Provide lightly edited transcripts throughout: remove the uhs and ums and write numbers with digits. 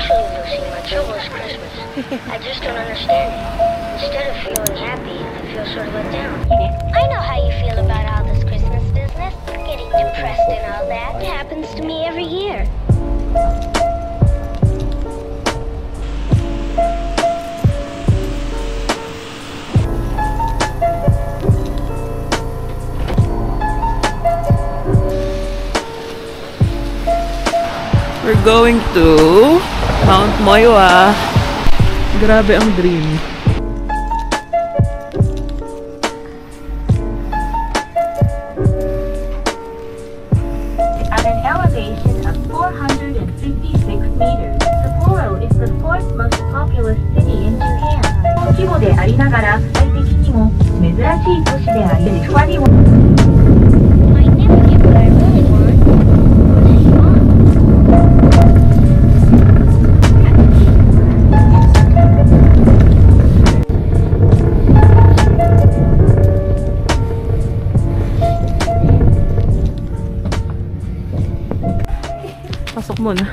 Usually, Lucy, my trouble is Christmas. I just don't understand it. Instead of feeling happy, I feel sort of let down. I know how you feel about all this Christmas business. Getting depressed and all that. It happens to me every year. We're going to Mount Moiwa. Grabe ang dream. At an elevation of 456 meters, Sapporo is the fourth most populous city in Japan. 規模でありながら世界的にも珍しい都市であり、2人を I never get what I really want. What does he want? Pasok muna.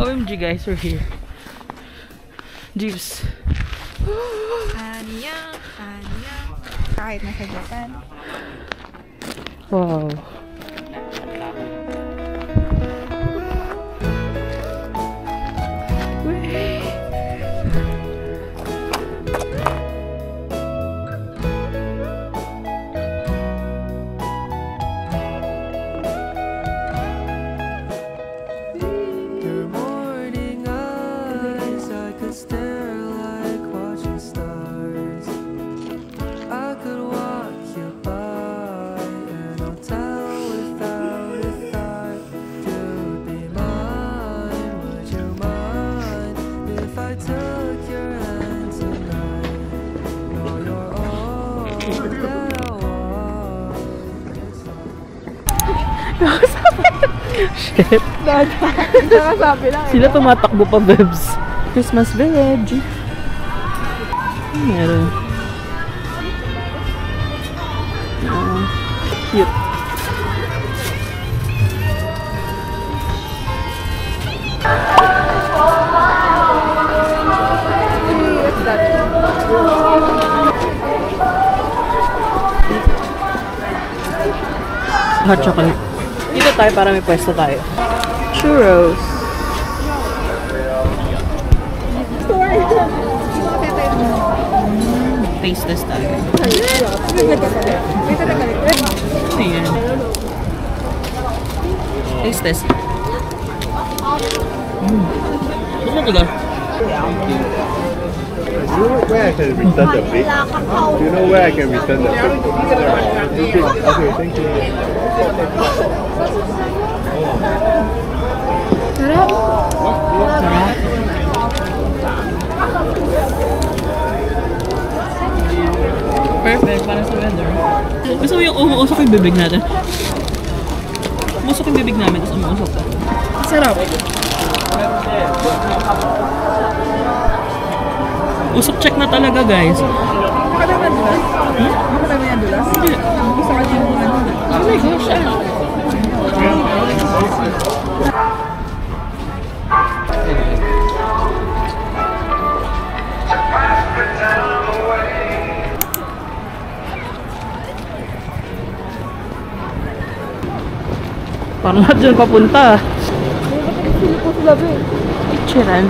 OMG guys, we're here. Jeeves. Annyeong, annyeong. Kahit nasa Japan. Wow. Shit. Sila tumatakbo pa, Bebs. Christmas village. Meron. Cute. Hot chocolate. Dito tayo para may pwesto tayo. Churros. Tasteless talaga. Ayan. Tasteless. Gusto ko lang. You know where I can return the big? You know where I can return the big? Okay, thank you. Sarap. Sarap. Perfect para sa weather. Gusto mo yung umuusok yung bibig natin? Umusok yung bibig namin, tapos umuusok. Sarap. Usok check na talaga, guys. Makadami yan dulas? Makadami yan dulas? Hindi. Gusto ka din yung ano? Oh my gosh, ano? Parang lahat dyan papunta. Picturean.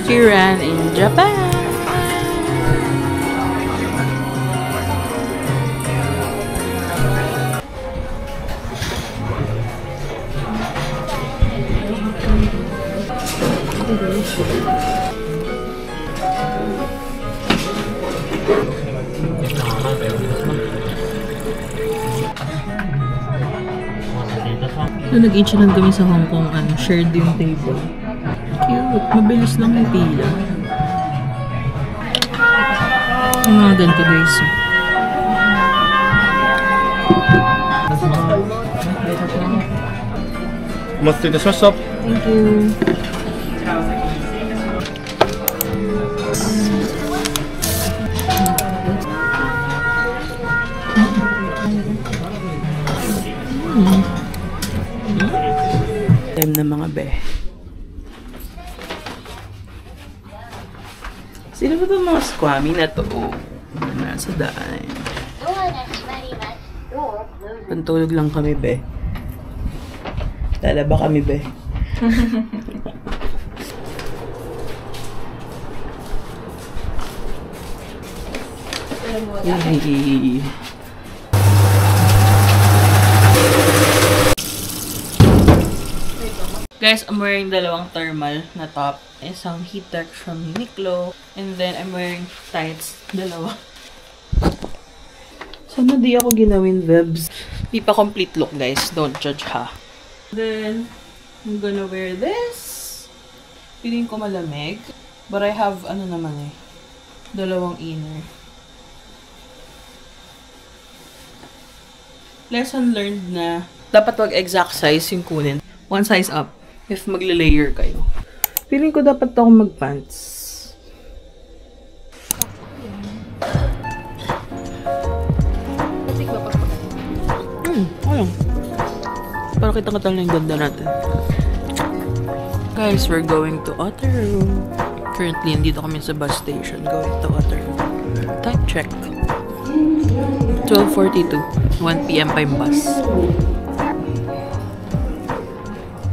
Kiran in Japan. So, nag-eat lang kami sa Hong Kong, shared yung table. Cute. Mabilis lang yung pila. Yung mga ganito guys. お待たせいたしました。 Thank you. Time na mga be. Sino ba itong mga squammy na to? Nasa daan. Pantulog lang kami, be. Lalaba kami, be. Yay! Guys, I'm wearing dalawang thermal na top. Isang heat tech from Uniqlo. And then, I'm wearing tights. Dalawa. Sana di ako ginawin, Vebs. Di pa complete look, guys. Don't judge, ha. Then, I'm gonna wear this. Feeling ko malamig. But I have, ano naman eh, dalawang inner. Lesson learned na dapat wag exact size yung kunin. One size up. If magle-layer kayo. Feeling ko dapat ako mag-pants. Ayun. Para kitang-katal na yung ganda natin. Guys, we're going to Otteru. Currently, nandito kami sa bus station. Going to Otteru. Time check. 12:42. 1 PM pa yung bus.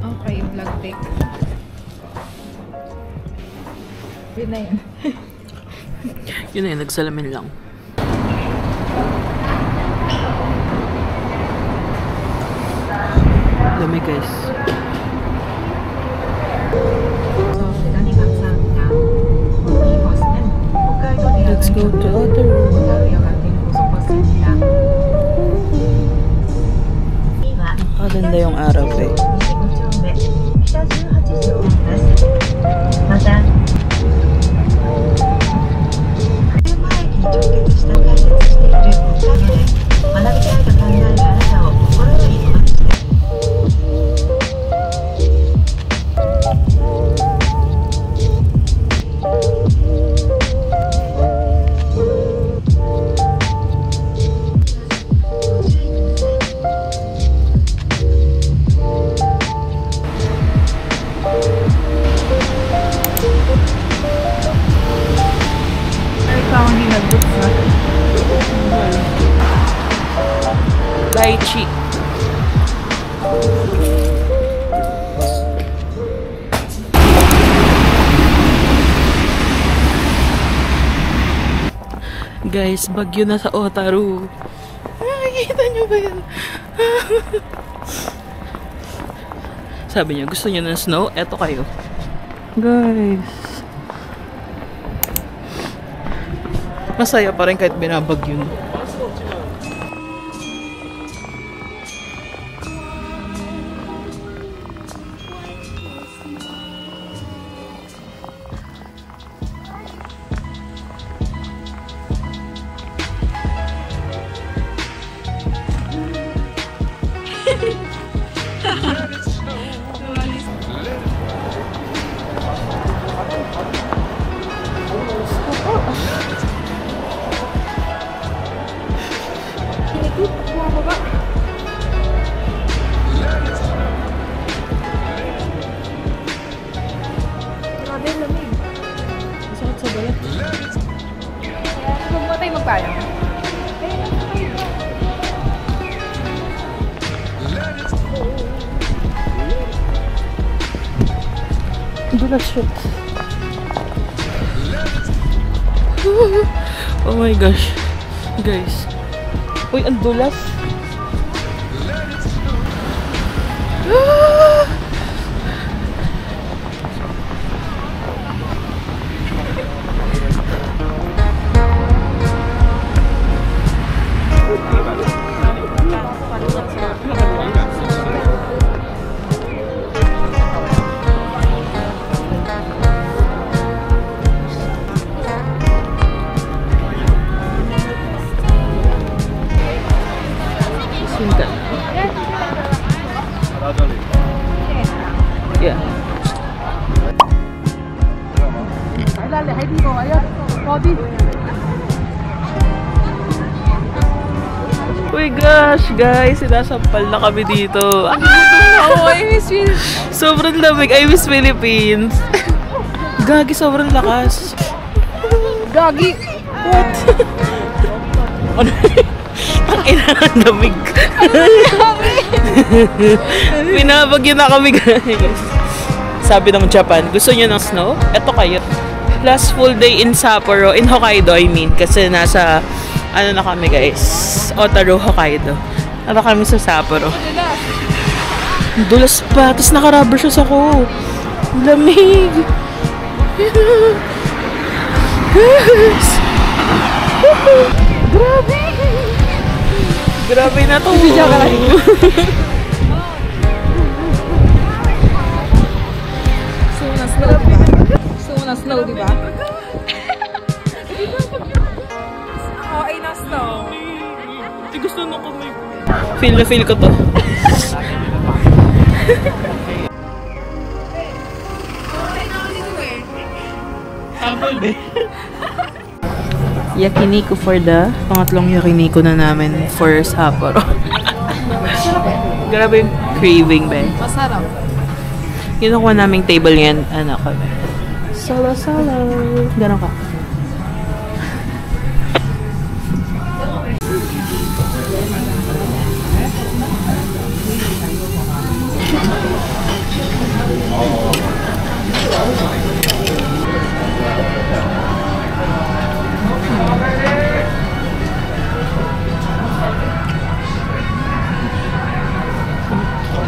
Okay, vlog take. Yun na yun. Yun na yun, nagsalamin lang. Dami guys. Let's go to Otteru. Nakaganda yung araw eh. Lychee. Guys, bagyo na sa Otteru. Nakikita nyo ba yan? Sabi niya, gusto niyo ng snow? Eto kayo. Guys. Masaya pa rin kahit binabagyo na. Huwag mo tayo magpaalam. Dulas shit. Oh my gosh. Guys. Uy, ang dulas. Yeah. Oh my gosh, guys, sinasampal na kami dito. Oh, I miss you. Sobrang lamig. I miss Philippines. Gagi, sobrang lakas. Gagi. What? Ano? Ang ina ng lamig. Pinabagyan na kami, guys. Sabi ng Japan, gusto nyo ng snow? Eto kayo. Last full day in Sapporo, in Hokkaido, I mean. Kasi nasa, ano na kami, guys. Otaru, Hokkaido. Ano kami sa Sapporo. Dulas pa. Tapos naka-rubber shoes ako. Lamig. Yes. Grabe. Grabe na to. Snow, diba? Oh, ay na snow. Hindi gusto na kami. Feel na feel ko to. Sample din. Yakiniku for the pangatlong yakiniku na namin for Sapporo. Grabe yung craving, be. Masarap. Kinukuha naming table yan, ano kami. Solo. Ganon ka.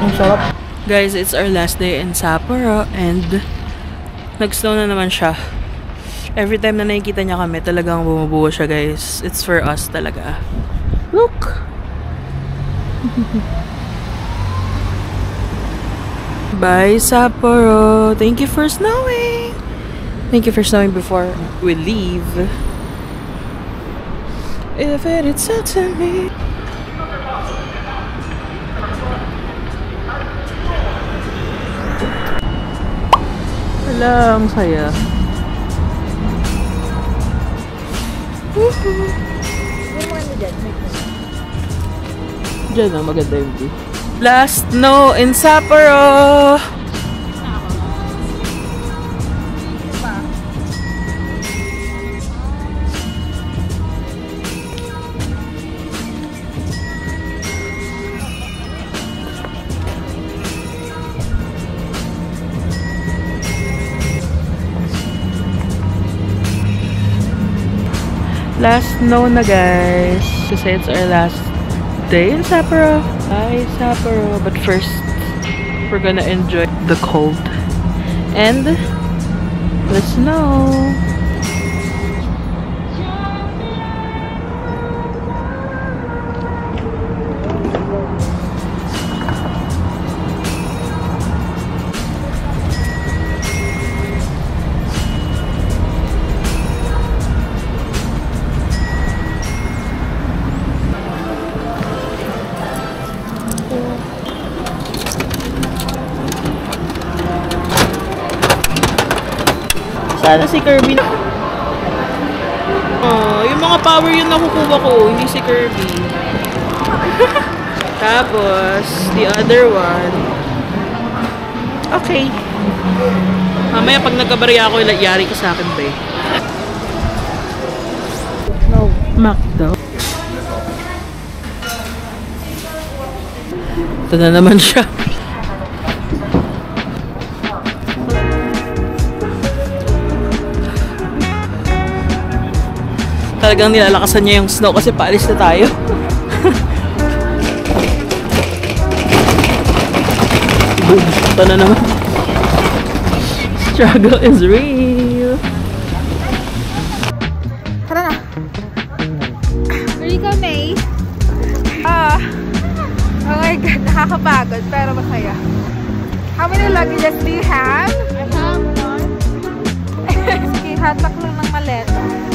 Ang sarap. Guys, it's our last day in Sapporo and nag-snow na naman siya. Every time na nakikita niya kami, talagang bumubuo siya, guys. It's for us talaga. Look! Bye, Sapporo! Thank you for snowing! Thank you for snowing before we leave. If it's up to me. Wala, ang saya. Diyan na, maganda yung view. Last snow in Sapporo! Last snow na, guys. Kasi it's our last day in Sapporo. Bye, Sapporo. But first, we're gonna enjoy the cold and the snow. Sana si Kirby. Oh, yung mga power yun nakukuha ko, hindi si Kirby. Tapos, the other one. Okay. Mamaya pag nagkabarya ako, yari ka sa akin, ba? No. McDo. Ito na naman siya. Talagang nilalakasan niya yung snow kasi paalis na tayo. Boom! Ito na naman. Struggle is real. Tara na. Ready ka, May? Oh my God, nakakapagod pero masaya. How many luggages do you have? I have one. Sige, hatak lang ng maleta.